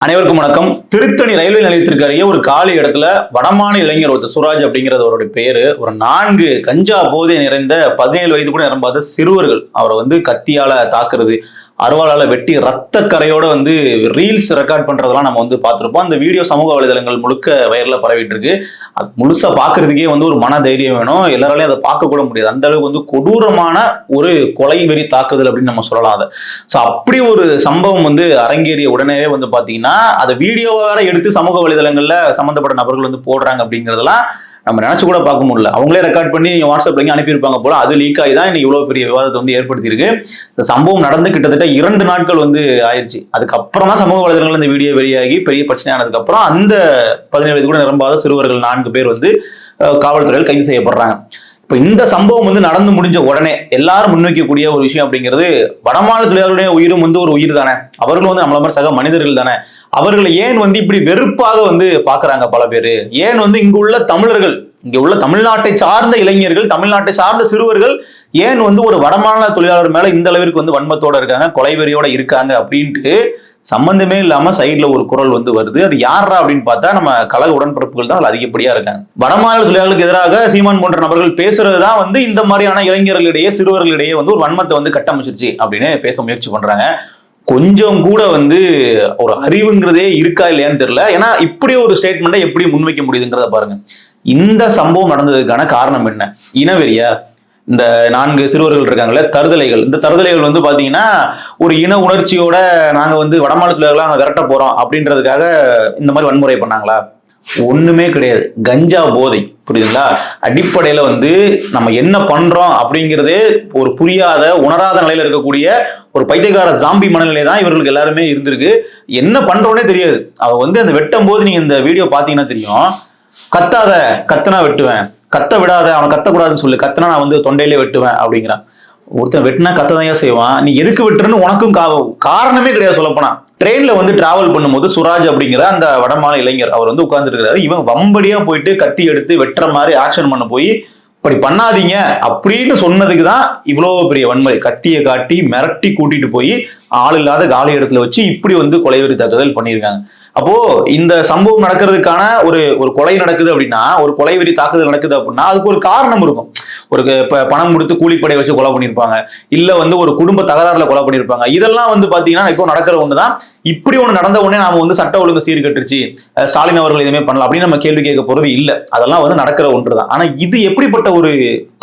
அனைவருக்கும் வணக்கம். திருத்தணி ரயில்வே நிலையத்திற்கு அருகே ஒரு காலி இடத்துல வடமாநில இளைஞர் ஒருத்தர் சுராஜ் அப்படிங்கிறது அவருடைய பேரு. ஒரு 4 கஞ்சா போதை நிறைந்த 17 வயது கூட நிரம்பாத சிறுவர்கள் அவரை கத்தியால தாக்குறது, அருவாளால வெட்டி ரத்த கரையோட ரீல்ஸ் ரெக்கார்ட் பண்றதெல்லாம் நம்ம பார்த்திருப்போம். அந்த வீடியோ சமூக வலைதளங்கள் முழுக்க வைரலா பரவிட்டு இருக்கு. அது முழுசா பாக்குறதுக்கே ஒரு மன தைரியம் வேணும். எல்லாராலையும் அதை பார்க்க கூட முடியாது. அந்த அளவுக்கு கொடூரமான ஒரு கொலை வெறி தாக்குதல் அப்படின்னு நம்ம சொல்லலாம். அதை அப்படி ஒரு சம்பவம் அரங்கேறிய உடனே பாத்தீங்கன்னா அதை வீடியோவாக எடுத்து சமூக வலைதளங்கள்ல சம்பந்தப்பட்ட நபர்கள் போடுறாங்க அப்படிங்கறதெல்லாம் நம்ம நினைச்சு கூட பார்க்க முடியல. அவங்களே ரெக்கார்ட் பண்ணி வாட்ஸ்அப்ல அனுப்பியிருப்பாங்க போல. அது லீக் ஆகி தான் இன்னைக்கு இவ்வளவு பெரிய விவாதத்தை ஏற்படுத்தி இருக்கு. இந்த சம்பவம் நடந்து கிட்டத்தட்ட 2 நாட்கள் ஆயிடுச்சு. அதுக்கப்புறம் தான் சமூக வலைதளங்கள் இந்த வீடியோ வெளியாகி பெரிய பிரச்சனையானதுக்கு அப்புறம் அந்த 17 வயது கூட நிரம்பாத சிறுவர்கள் 4 பேர் காவல்துறையில் கைது செய்யப்படுறாங்க. இப்ப இந்த சம்பவம் நடந்து முடிஞ்ச உடனே எல்லாரும் முன்வைக்கக்கூடிய ஒரு விஷயம் அப்படிங்கிறது, வடமாநில தொழிலாளர்களுடைய உயிரும் ஒரு உயிர் தானே, அவர்களும் நம்மள மாதிரி சக மனிதர்கள் தானே, அவர்களை ஏன் இப்படி வெறுப்பாக பாக்குறாங்க பல பேரு, ஏன் இங்க உள்ள தமிழர்கள், இங்க உள்ள தமிழ்நாட்டை சார்ந்த இளைஞர்கள், தமிழ்நாட்டை சார்ந்த சிறுவர்கள் ஏன் ஒரு வடமாநில தொழிலாளர் மேல இந்த அளவிற்கு வன்மத்தோட இருக்காங்க, கொலைவெறியோட இருக்காங்க அப்படின்ட்டு சம்பந்தமே இல்லாம சைட்ல ஒரு குரல் வருது. அது யாரா அப்படின்னு பார்த்தா நம்ம கழக உடன்பிறப்புகள் தான் அதிகப்படியா இருக்காங்க. வடமாநில தொழிலாளர்களுக்கு எதிராக சீமான் போன்ற நபர்கள் பேசுறதுதான் இந்த மாதிரியான இளைஞர்களிடையே சிறுவர்களிடையே ஒரு வன்மத்தை கட்டமைச்சிருச்சு அப்படின்னு பேச முயற்சி பண்றாங்க. கொஞ்சம் கூட ஒரு அறிவுங்கிறதே இருக்கா இல்லையான்னு தெரியல. ஏன்னா இப்படி ஒரு ஸ்டேட்மெண்ட்டை எப்படி முன்வைக்க முடியுதுங்கிறத பாருங்க. இந்த சம்பவம் நடந்ததுக்கான காரணம் என்ன? இனவெறியா? இந்த 4 சிறுவர்கள் இருக்காங்களே, தருதலைகள். இந்த தருதலைகள் பாத்தீங்கன்னா ஒரு இன உணர்ச்சியோட நாங்க வடமாநில தொழிலாளர்களா விரட்ட போறோம் அப்படின்றதுக்காக இந்த மாதிரி வன்முறை பண்ணாங்களா? ஒண்ணுமே கிடையாது. கஞ்சா போதை, புரியுதுங்களா? அடிப்படையில நம்ம என்ன பண்றோம் அப்படிங்கிறதே ஒரு புரியாத உணராத நிலையில இருக்கக்கூடிய ஒரு பைத்தியக்கார ஜாம்பி மனநிலை தான் இவர்களுக்கு எல்லாருமே இருந்திருக்கு. என்ன பண்றோன்னே தெரியாது. அவ அந்த வெட்டும் போது நீங்க இந்த வீடியோ பாத்தீங்கன்னா தெரியும். கத்தாத, கத்தனா வெட்டுவேன், கத்த விடாத, அவனை கத்தக்கூடாதுன்னு சொல்லு, கத்தனா நான் தொண்டையிலே வெட்டுவேன் அப்படிங்கிறான். ஒருத்தன் வெட்டினா கத்ததான் செய்வான். நீ எதுக்கு வெட்டுறன்னு உனக்கும் காரணமே கிடையாது. சொல்லப்போனா ட்ரெயின்ல டிராவல் பண்ணும்போது சுராஜ் அப்படிங்கிற அந்த வடமாநில இளைஞர் அவர் உட்கார்ந்து இருக்கிறாரு. இவன் வம்படியா போயிட்டு கத்தி எடுத்து வெட்டுற மாதிரி ஆக்ஷன் பண்ண போய், இப்படி பண்ணாதீங்க அப்படின்னு சொன்னதுக்கு தான் இவ்வளவு பெரிய வன்முறை. கத்தியை காட்டி மிரட்டி கூட்டிட்டு போய் ஆள் இல்லாத காலி இடத்துல வச்சு இப்படி கொலைவெறி தாக்குதல் பண்ணியிருக்காங்க. அப்போ இந்த சம்பவம் நடக்கிறதுக்கான ஒரு கொலை நடக்குது அப்படின்னா, ஒரு கொலைவெறி தாக்குதல் நடக்குது அப்படின்னா அதுக்கு ஒரு காரணம் இருக்கும். ஒரு பணம் கொடுத்து கூலிப்படை வச்சு கொலை பண்ணியிருப்பாங்க, இல்ல ஒரு குடும்ப தகராறுல கொலை பண்ணியிருப்பாங்க. இதெல்லாம் பாத்தீங்கன்னா இப்போ நடக்கிற ஒண்ணுதான். இப்படி ஒண்ணு நடந்த உடனே நாம சட்ட ஒழுங்கு சீர்கட்டுருச்சு, ஸ்டாலின் அவர்கள் எதுவுமே பண்ணலாம் அப்படின்னு நம்ம கேள்வி கேட்க போறது இல்ல. அதெல்லாம் நடக்கிற ஒன்றுதான். ஆனா இது எப்படிப்பட்ட ஒரு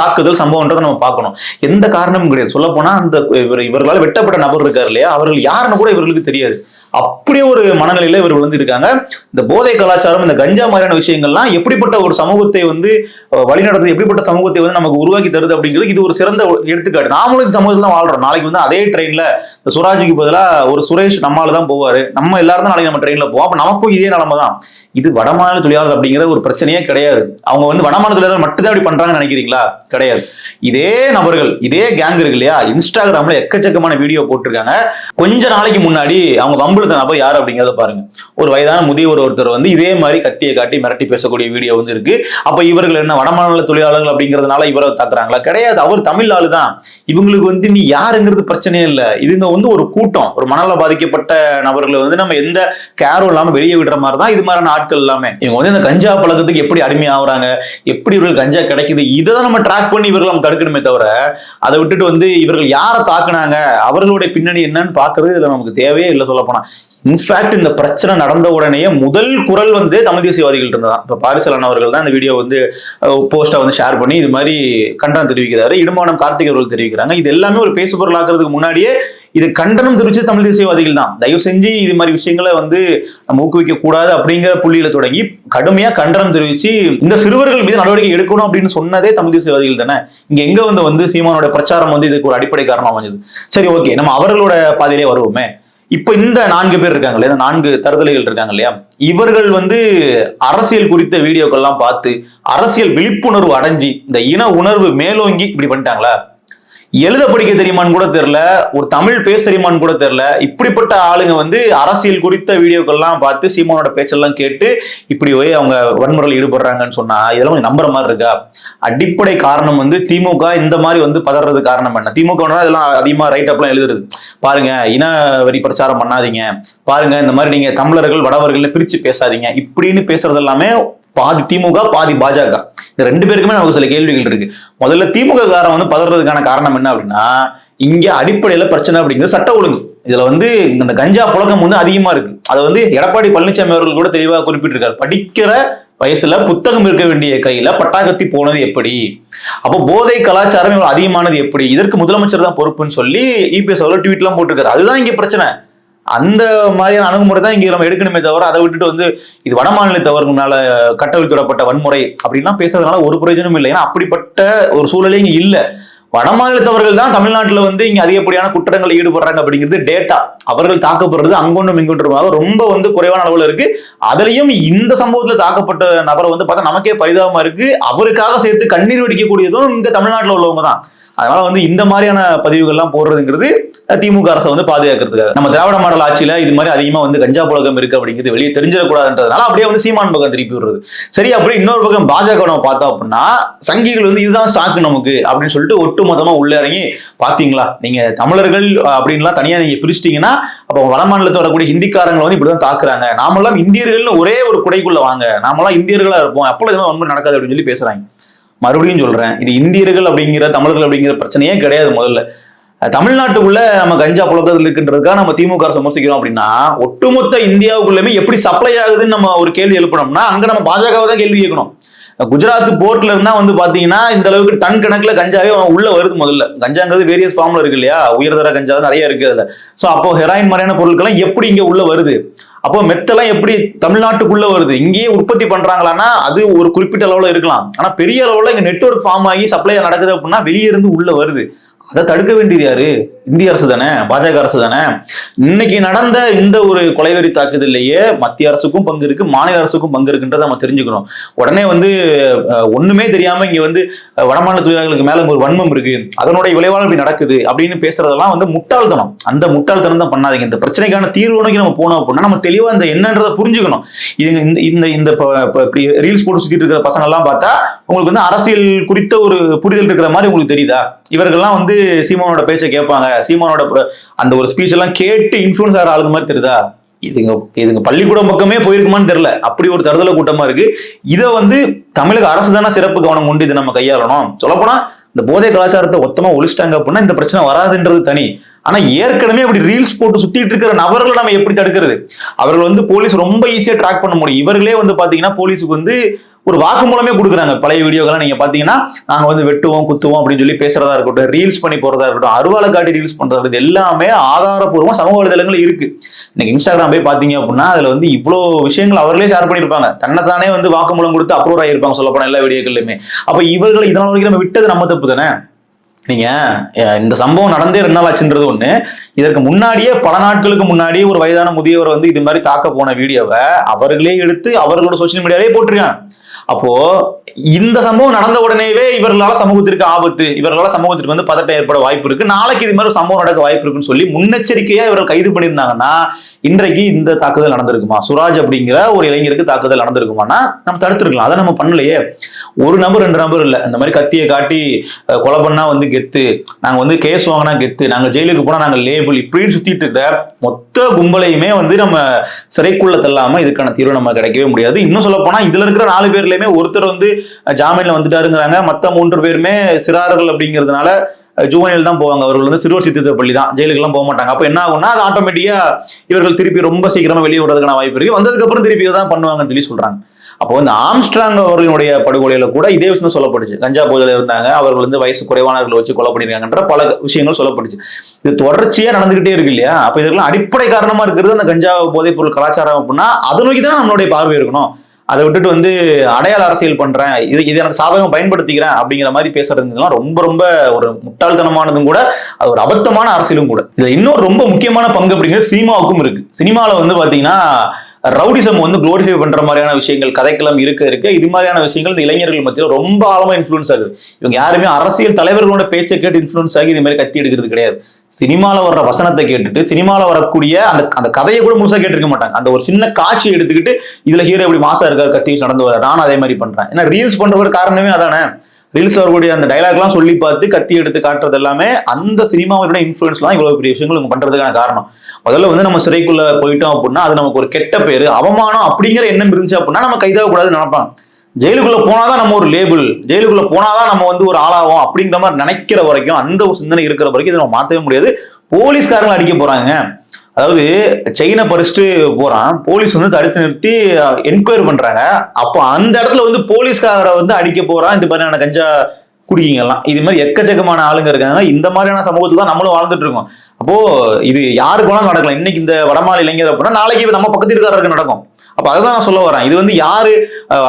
தாக்குதல் சம்பவம்ன்றதை நம்ம பார்க்கணும். எந்த காரணமும் கிடையாது. சொல்ல போனா அந்த இவர்களால் வெட்டப்பட்ட நபர் இருக்காரு இல்லையா, அவர்கள் யாருன்னு கூட இவர்களுக்கு தெரியாது. அப்படி ஒரு மனநிலையில இவர்கள் இருக்காங்க. இந்த போதை கலாச்சாரம், இந்த கஞ்சா மாதிரியான விஷயங்கள்லாம் எப்படிப்பட்ட ஒரு சமூகத்தை வழிநடத்துது, எப்படிப்பட்ட சமூகத்தை நமக்கு உருவாக்கி தருது அப்படிங்கிறது இது ஒரு சிறந்த எடுத்துக்காட்டு. நாமளும் இந்த சமூகத்துல தான் வாழ்றோம். நாளைக்கு அதே ட்ரெயின்ல சுராஜுக்கு பதிலா ஒரு சுரேஷ் நம்மால தான் போவாரு, நம்ம எல்லாரும் தான் நாளைக்கு நம்ம ட்ரெயின்ல போவோம். அப்ப நமக்கும் இதே நிலைமை தான். இது வடமாநில தொழிலாளர் அப்படிங்கிற ஒரு பிரச்சனையே கிடையாது. அவங்க வடமாநில தொழிலாளர் மட்டும்தான் அப்படி பண்றாங்கன்னு நினைக்கிறீங்களா? கிடையாது. இதே நபர்கள், இதே கேங் இருக்கு இல்லையா, இன்ஸ்டாகிராம்ல எக்கச்சக்கமான வீடியோ போட்டிருக்காங்க. கொஞ்ச நாளைக்கு முன்னாடி அவங்க வம்புழுத்த நபர் யாரு அப்படிங்கிறத பாருங்க. ஒரு வயதான முதியவர் ஒருத்தர் இதே மாதிரி கத்தியை காட்டி மிரட்டி பேசக்கூடிய வீடியோ இருக்கு. அப்ப இவர்கள் என்ன வடமாநில தொழிலாளர்கள் அப்படிங்கிறதுனால இவரை தாக்குறாங்களா? கிடையாது. அவர் தமிழ் ஆளு தான். இவங்களுக்கு நீ யாருங்கிறது பிரச்சனையே இல்லை. இதுங்க ஒரு கூட்டம், ஒரு மனநல பாதிக்கப்பட்ட நபர்களை நம்ம எந்த கேரும் இல்லாம வெளியே விடுற மாதிரி தான் இது மாதிரியான ஆட்கள் எல்லாமே. இவங்க இந்த கஞ்சா பழக்கத்துக்கு எப்படி அடிமை ஆகுறாங்க, எப்படி இவர்கள் கஞ்சா கிடைக்குது, இதை நம்ம ட்ராக் பண்ணி இவர்கள் நம்ம தடுக்கணுமே தவிர அதை விட்டுட்டு இவர்கள் யாரை தாக்குனாங்க, அவர்களுடைய பின்னணி என்னன்னு பாக்குறது இதுல நமக்கு தேவையே இல்லை. சொல்ல போனா இன்ஃபேக்ட் இந்த பிரச்சனை நடந்த உடனே முதல் குரல் தமிழ் தேசியவாதிகள் இருந்ததான். இப்ப பாரிசலன் அவர்கள் தான் இந்த வீடியோ போஸ்டா ஷேர் பண்ணி இது மாதிரி கண்டனம் தெரிவிக்கிறாரு. இடுமானம் கார்த்திக் அவர்கள் தெரிவிக்கிறாங்க. இது எல்லாமே ஒரு பேசுபொருள் ஆக்குறதுக்கு முன்னாடியே இது கண்டனம் தெரிவிச்சு தமிழ் தேசியவாதிகள் தான். தயவு செஞ்சு இது மாதிரி விஷயங்களை நம்ம ஊக்குவிக்க கூடாது அப்படிங்கிற புள்ளியில தொடங்கி கடுமையா கண்டனம் தெரிவிச்சு இந்த சிறுவர்கள் மீது நடவடிக்கை எடுக்கணும் அப்படின்னு சொன்னதே தமிழ் தேசியவாதிகள் தானே. இங்க எங்க சீமானோட பிரச்சாரம் இதுக்கு ஒரு அடிப்படை காரணமா அமைஞ்சது. சரி, ஓகே, நம்ம அவர்களோட பாதையிலே வருவோமே. இப்ப இந்த 4 பேர் இருக்காங்க இல்லையா, 4 தருதலைகள் இருக்காங்க இல்லையா, இவர்கள் அரசியல் குறித்த வீடியோக்கள்லாம் பார்த்து அரசியல் விழிப்புணர்வு அடைஞ்சி இந்த இன உணர்வு மேலோங்கி இப்படி பண்ணிட்டாங்களா? எழுத படிக்க தெரியுமான்னு கூட தெரியல, ஒரு தமிழ் பேச தெரியுமான்னு கூட தெரியல. இப்படிப்பட்ட ஆளுங்க வந்து அரசியல் குறித்த வீடியோக்கள்லாம் பார்த்து சீமானோட பேச்செல்லாம் கேட்டு இப்படி போய் அவங்க வன்முறையில் ஈடுபடுறாங்கன்னு சொன்னா இதெல்லாம் நம்புற மாதிரி இருக்கா? அடிப்படை காரணம் வந்து திமுக இந்த மாதிரி வந்து பதறது காரணம் என்ன? திமுக இதெல்லாம் அதிகமா ரைட் அப்லாம் எழுதுறது, பாருங்க இன வரி பிரச்சாரம் பண்ணாதீங்க, பாருங்க இந்த மாதிரி நீங்க தமிழர்கள் வடவர்கள் பிரிச்சு பேசாதீங்க, இப்படின்னு பேசுறது எல்லாமே பாதி திமுக பாதி பாஜக. இந்த ரெண்டு பேருக்குமே நமக்கு சில கேள்விகள் இருக்கு. முதல்ல திமுக காரன் வந்து பதறதுக்கான காரணம் என்ன அப்படின்னா, இங்க அடிப்படையில பிரச்சனை அப்படிங்கிறது சட்ட ஒழுங்கு. இதுல வந்து இந்த கஞ்சா புழக்கம் வந்து அதிகமா இருக்கு. அதை வந்து எடப்பாடி பழனிசாமி அவர்கள் கூட தெளிவாக குறிப்பிட்டிருக்காரு. படிக்கிற வயசுல புத்தகம் இருக்க வேண்டிய கையில பட்டாக்கத்தி போனது எப்படி, அப்போ போதை கலாச்சாரம் இவ்வளவு அதிகமானது எப்படி, இதற்கு முதலமைச்சர் தான் பொறுப்புன்னு சொல்லி இபிஎஸ் அவர்கள் ட்வீட் எல்லாம் போட்டிருக்காரு. அதுதான் இங்க பிரச்சனை. அந்த மாதிரியான அணுகுமுறை தான் இங்க நம்ம எடுக்கணுமே தவிர அதை விட்டுட்டு வந்து இது வட மாநிலத்தவர்களால கட்டவிழ்த்துவிடப்பட்ட வன்முறை அப்படின்லாம் பேசுறதுனால ஒரு பிரயோஜனமும் இல்லை. ஏன்னா அப்படிப்பட்ட ஒரு சூழலே இங்க இல்ல. வட மாநிலத்தவர்கள் தான் தமிழ்நாட்டுல வந்து இங்க அதிகப்படியான குற்றங்களை ஈடுபடுறாங்க அப்படிங்கிறது டேட்டா. அவர்கள் தாக்கப்படுறது அங்கொன்றும் இங்கொன்றுமாக ரொம்ப வந்து குறைவான அளவுல இருக்கு. அதுலயும் இந்த சம்பவத்துல தாக்கப்பட்ட நபரை வந்து பார்த்தா நமக்கே பரிதாபமா இருக்கு. அவருக்காக சேர்த்து கண்ணீர் வெடிக்கக்கூடியதும் இங்க தமிழ்நாட்டுல உள்ளவங்க தான். அதனால வந்து இந்த மாதிரியான பதிவுகள்லாம் போடுறதுங்கிறது திமுக அரசை வந்து பாதுகாக்கிறதுக்காக. நம்ம திராவிட மாடல் ஆட்சியில இது மாதிரி அதிகமா வந்து கஞ்சா புழக்கம் இருக்கு அப்படிங்கிறது வெளியே தெரிஞ்சிடக்கூடாதுன்றதுனால அப்படியே வந்து சீமான் பக்கம் திருப்பி விடுறது. சரி, அப்படி இன்னொரு பக்கம் பாஜக நம்ம பார்த்தோம் அப்படின்னா சங்கிகள் வந்து இதுதான் சாக்கு நமக்கு அப்படின்னு சொல்லிட்டு ஒட்டு மொத்தமா உள்ள இறங்கி, பாத்தீங்களா நீங்க தமிழர்கள் அப்படின்லாம் தனியா நீங்க பிரிச்சிட்டீங்கன்னா அப்போ வட மாநிலத்தில் வரக்கூடிய ஹிந்திக்காரங்களை வந்து இப்படிதான் தாக்குறாங்க, நாமெல்லாம் இந்தியர்கள்னு ஒரே ஒரு குடைக்குள்ள வாங்க, நாமெல்லாம் இந்தியர்களா இருப்போம், அப்போ எதுவும் ஒன்றும் நடக்காது அப்படின்னு சொல்லி பேசுறாங்க. மறுபடியும் சொல்றேன், இது இந்தியர்கள் அப்படிங்கிற தமிழர்கள் அப்படிங்கிற பிரச்சனையே கிடையாது. முதல்ல தமிழ்நாட்டுக்குள்ள நம்ம கஞ்சா புழக்கத்தில் இருக்கின்றதுக்காக நம்ம திமுக விமர்சிக்கிறோம் அப்படின்னா ஒட்டுமொத்த இந்தியாவுக்குள்ளயுமே எப்படி சப்ளை ஆகுதுன்னு நம்ம ஒரு கேள்வி எழுப்பணும்னா அங்க நம்ம பாஜகவை தான் கேள்வி கேட்கணும். குஜராத் போர்ட்ல இருந்தா வந்து பாத்தீங்கன்னா இந்த அளவுக்கு டன் கணக்குல கஞ்சாவே உள்ள வருது. முதல்ல கஞ்சாங்கிறது வேரியஸ் ஃபார்ம்ல இருக்கு இல்லையா, உயர்தர கஞ்சா நிறைய இருக்கு அதுல. சோ அப்போ ஹெராயின் மாதிரியான பொருட்கள்லாம் எப்படி இங்க உள்ள வருது, அப்போ மெத்தெல்லாம் எப்படி தமிழ்நாட்டுக்குள்ள வருது, இங்கேயே உற்பத்தி பண்றாங்களான்னா அது ஒரு குறிப்பிட்ட அளவுல இருக்கலாம். ஆனா பெரிய அளவுல இங்க நெட்வொர்க் ஃபார்ம் ஆகி சப்ளை நடக்குது அப்படின்னா வெளியே இருந்து உள்ள வருது. அதை தடுக்க வேண்டியது யாரு? இந்திய அரசு தானே, பாஜக அரசு தானே. இன்னைக்கு நடந்த இந்த ஒரு கொலைவெறி தாக்குதல்லையே மத்திய அரசுக்கும் பங்கு இருக்கு, மாநில அரசுக்கும் பங்கு இருக்குன்றதை நம்ம தெரிஞ்சுக்கணும். உடனே வந்து ஒண்ணுமே தெரியாம இங்க வந்து வடமாநில தொழிலாளர்களுக்கு மேல ஒரு வன்மம் இருக்கு, அதனுடைய விளைவால் இப்படி நடக்குது அப்படின்னு பேசுறதெல்லாம் வந்து முட்டாள்தனம். அந்த முட்டாள்தனம் தான் பண்ணாதீங்க. இந்த பிரச்சனைக்கான தீர்வு நோக்கி நம்ம போனோம் அப்படின்னா நம்ம தெளிவா இந்த என்னன்றதை புரிஞ்சுக்கணும். இது இந்த ரீல்ஸ் போட்டு சுத்திட்டு இருக்கிற பசங்க எல்லாம் பார்த்தா உங்களுக்கு வந்து அரசியல் குறித்த ஒரு புரிதல் இருக்கிற மாதிரி உங்களுக்கு தெரியுதா? இவர்கள்லாம் வந்து சீமானோட பேச்சை கேட்பாங்க, சீமானோட அந்த ஒரு ஸ்பீச் எல்லாம் கேட்டு இன்ஃபுளுன்ஸ் ஆகிற ஆளுங்க மாதிரி தெரியுதா? இதுங்க பள்ளிக்கூடம் பக்கமே போயிருக்குமான்னு தெரியல, அப்படி ஒரு தருதல கூட்டமா இருக்கு. இதை வந்து தமிழக அரசு தானே சிறப்பு கவனம் கொண்டு இதை நம்ம கையாளணும். சொல்லப்போனா இந்த போதை கலாச்சாரத்தை மொத்தமா ஒழிச்சிட்டாங்க அப்படின்னா இந்த பிரச்சனை வராதுன்றது தனி. ஆனா ஏற்கனவே அப்படி ரீல்ஸ் போட்டு சுத்திட்டு இருக்கிற நபர்களை நம்ம எப்படி தடுக்கிறது? அவர்கள் வந்து போலீஸ் ரொம்ப ஈஸியா ட்ராக் பண்ண முடியும். இவர்களே வந்து பாத்தீங்கன்னா போலீஸுக்கு வந்து ஒரு வாக்குமூலமே கொடுக்குறாங்க. பழைய வீடியோக்கெல்லாம் நீங்க பாத்தீங்கன்னா நாங்க வந்து வெட்டுவோம் குத்துவோம் அப்படின்னு சொல்லி பேசுறதா இருக்கட்டும், ரீல்ஸ் பண்ணி போறதா இருக்கட்டும், அருவாலை காட்டி ரீல்ஸ் பண்றது எல்லாமே ஆதாரப்பூர்வமா சமூக வலைதளங்கள் இருக்கு. இன்னைக்கு இன்ஸ்டாகிராம் போய் பாத்தீங்க அப்படின்னா அதுல வந்து இவ்வளவு விஷயங்கள் அவர்களே ஷேர் பண்ணிருப்பாங்க. தன்னைத்தானே வந்து வாக்குமூலம் கொடுத்து அப்ரூவ் ஆகியிருப்பாங்க சொல்ல போனா எல்லா வீடியோக்கள்லயுமே. அப்ப இவர்கள் இதனால வரைக்கும் நம்ம விட்டது நம்ம தப்பு தானே. நீங்க இந்த சம்பவம் நடந்தே 2 நாள் ஆச்சுன்றது ஒண்ணு. இதற்கு முன்னாடியே பல நாட்களுக்கு முன்னாடி ஒரு வயதான முதியவர் வந்து இது மாதிரி தாக்க போன வீடியோவை அவர்களே எடுத்து அவர்களோட சோசியல் மீடியாவே போட்டிருக்காங்க. அப்போ இந்த சம்பவம் நடந்த உடனேவே இவர்களால சமூகத்திற்கு ஆபத்து, இவர்களால சமூகத்திற்கு வந்து பதட்டம் ஏற்பட வாய்ப்பு இருக்கு, நாளைக்கு இது மாதிரி ஒரு சம்பவம் நடக்க வாய்ப்பு இருக்குன்னு சொல்லி முன்னெச்சரிக்கையா இவர்கள் கைது பண்ணியிருந்தாங்கன்னா இன்றைக்கு இந்த தாக்குதல் நடந்திருக்குமா? சுராஜ் அப்படிங்கிற ஒரு இளைஞருக்கு தாக்குதல் நடந்திருக்குமானா நம்ம தடுத்திருக்கலாம். அதை நம்ம பண்ணலையே. ஒரு நபர் 2 நபர் இல்ல, இந்த மாதிரி கத்தியை காட்டி கொலை பண்ணா வந்து கெத்து, நாங்க வந்து கேஸ் வாங்கினா கெத்து, நாங்க ஜெயிலுக்கு போனா நாங்க லேபிள், இப்படின்னு சுத்திட்டு இருக்கிற மொத்த கும்பலையுமே வந்து நம்ம சிறைக்குள்ள தள்ளாம இதுக்கான தீர்வு நம்ம கிடைக்கவே முடியாது. இன்னும் சொல்ல போனா இதுல இருக்கிற 4 பேர்லயுமே ஒருத்தர் வந்து ஜாமீன்ல வந்துட்டாருங்கிறாங்க, மத்த 3 பேருமே சிறார்கள் அப்படிங்கிறதுனால ஜூவனைல் தான் போவாங்க. அவர்கள் வந்து சிறுவர் சித்திர பள்ளி தான், ஜெயிலுக்கு எல்லாம் போக மாட்டாங்க. அப்ப என்ன ஆகும்னா அது ஆட்டோமேட்டிக்கா இவர்கள் திருப்பி ரொம்ப சீக்கிரமா வெளியே விடுறதுக்கான வாய்ப்பு இருக்கு. வந்ததுக்கு அப்புறம் திருப்பி தான் பண்ணுவாங்கன்னு சொல்லி சொல்றாங்க. அப்போ இந்த ஆம்ஸ்ட்ராங் அவர்களுடைய படுகொலையில கூட இதே விஷயம் சொல்லப்பட்டுச்சு. கஞ்சா போதையில இருந்தாங்க, அவர்கள் வந்து வயசு குறைவானவர்களை வச்சு கொலை பண்ணிருக்காங்கன்ற பல விஷயங்கள் சொல்லப்பட்டுச்சு. இது தொடர்ச்சியா நடந்துகிட்டே இருக்கு இல்லையா? அப்ப இதெல்லாம் அடிப்படை காரணமா இருக்கிறது அந்த கஞ்சா போதைப் பொருள் கலாச்சாரம் அப்படின்னா அதை நோக்கி தான் நம்மளுடைய பார்வை இருக்கணும். அதை விட்டுட்டு வந்து அடையாள அரசியல் பண்றேன், இது எனக்கு சாதகம் பயன்படுத்திக்கிறேன் அப்படிங்கிற மாதிரி பேசுறதுலாம் ரொம்ப ரொம்ப ஒரு முட்டாள்தனமானதும் கூட, அது ஒரு அபத்தமான அரசியலும் கூட. இதுல இன்னொரு ரொம்ப முக்கியமான பங்கு அப்படிங்கிறது சினிமாவுக்கும் இருக்கு. சினிமாவில் வந்து பாத்தீங்கன்னா ரவுடிசம் வந்து குளோரிஃபை பண்ற மாதிரியான விஷயங்கள் கதைக்களம் இருக்க இது மாதிரியான விஷயங்கள் இந்த இளைஞர்கள் மத்தியில் ரொம்ப ஆழமா இன்ஃபுளுன்ஸ் ஆகுது. இவங்க யாருமே அரசியல் தலைவர்களோட பேச்சை கேட்டு இன்ஃபுளுன்ஸ் ஆகி இது மாதிரி கத்தி எடுக்கிறது கிடையாது. சினிமால வர்ற வசனத்தை கேட்டுட்டு சினிமால வரக்கூடிய அந்த கதையை கூட முழுசா கேட்டிருக்க மாட்டாங்க. அந்த ஒரு சின்ன காட்சி எடுத்துக்கிட்டு இதுல ஹீரோ எப்படி மாசா இருக்காரு, கத்தி நடந்து வர, நானும் அதே மாதிரி பண்றேன். ஏன்னா ரீல்ஸ் பண்றதோட காரணமே அதானே. ரீல்ஸ் வரக்கூடிய அந்த டைலாக் எல்லாம் சொல்லி பார்த்து கத்தி எடுத்து காட்டுறது எல்லாமே அந்த சினிமாவோட இன்ஃபுளுன்ஸ் எல்லாம் இவ்வளவு பெரிய விஷயங்கள் இவங்க பண்றதுக்கான காரணம். முதல்ல வந்து நம்ம சிறைக்குள்ள போயிட்டோம் அப்படின்னா அது நமக்கு ஒரு கெட்ட பேரு, அவமானம் அப்படிங்கிற எண்ணம் இருந்துச்சு அப்படின்னா நம்ம கைதாக கூடாதுன்னு நினைப்பாங்க. ஜெயிலுக்குள்ள போனாதான் நம்ம ஒரு லேபிள், ஜெயிலுக்குள்ள போனாதான் நம்ம வந்து ஒரு ஆளாகும் அப்படிங்கிற மாதிரி நினைக்கிற வரைக்கும், அந்த ஒரு சிந்தனை இருக்கிற வரைக்கும் இதை நம்ம மாற்றவே முடியாது. போலீஸ்காரங்களை அடிக்க போறாங்க. அதாவது செயினை பறிச்சுட்டு போறான், போலீஸ் வந்து தடுத்து நிறுத்தி என்கொயரி பண்றாங்க. அப்போ அந்த இடத்துல வந்து போலீஸ்காரரை வந்து அடிக்க போறான் இந்த மாதிரியான கஞ்சா குடிக்கிங்கெல்லாம். இது மாதிரி எக்கச்சக்கமான ஆளுங்க இருக்காங்க. இந்த மாதிரியான சமூகத்துல தான் நம்மளும் வாழ்ந்துட்டு இருக்கோம். அப்போ இது யாருக்கு வேணாலும் நடக்கலாம். இன்னைக்கு இந்த வடமாநில இளைஞர் அப்படின்னா நாளைக்கு நம்ம பக்கத்து இருக்காருக்கு நடக்கும். அப்ப அதுதான் நான் சொல்ல வரேன். இது வந்து யாரு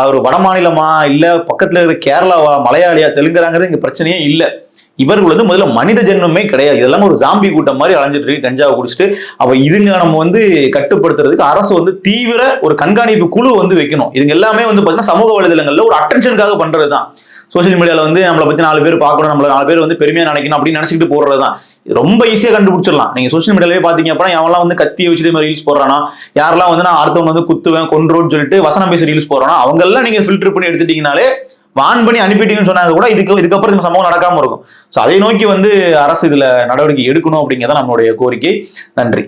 ஒரு வடமாநிலமா இல்ல பக்கத்துல இருக்கிற கேரளாவா மலையாளியா தெலுங்குறாங்கிறது இங்க பிரச்சனையே இல்லை. இவர்கள் வந்து முதல்ல மனித ஜென்மமே கிடையாது. இதெல்லாம் ஒரு ஜாம்பி கூட்டம் மாதிரி அலைஞ்சிட்டு இருக்கு கஞ்சாவை குடிச்சிட்டு. அப்ப இதுங்க நம்ம வந்து கட்டுப்படுத்துறதுக்கு அரசு வந்து தீவிர ஒரு கண்காணிப்பு குழு வந்து வைக்கணும். இதுங்க எல்லாமே வந்து பாத்தீங்கன்னா சமூக வலைதளங்கள்ல ஒரு அட்டென்ஷனுக்காக பண்றதுதான். சோசியல் மீடியால வந்து நம்மளை பத்தி 4 பேர் பார்க்கணும், நம்மள 4 பேர் வந்து பெருமையா நினைக்கணும் அப்படின்னு நினைச்சிட்டு போடுறதுதான். ரொம்ப ஈஸியா கண்டுபிடிச்சிடலாம். நீங்க சோசியல் மீடியாவே பாத்தீங்க அப்படின்னா எவெல்லாம் வந்து கத்தியை வச்சுட்டு ரீல்ஸ் போடுறானா, யாரெல்லாம் வந்து நான் அடுத்தவங்க வந்து குத்துவேன் கொன்றுன்னு சொல்லிட்டு வசனம் பேசி ரீல்ஸ் போடுறானா, அவங்க எல்லாம் நீங்க ஃபில்டர் பண்ணி எடுத்துட்டீங்கனாலே, வான் பண்ணி அனுப்பிட்டீங்கன்னு சொன்னாங்க கூட இதுக்கப்புறம் இந்த சம்பவம் நடக்காம இருக்கும். ஸோ அதை நோக்கி வந்து அரசு இதுல நடவடிக்கை எடுக்கணும் அப்படிங்கிறத நம்மளுடைய கோரிக்கை. நன்றி.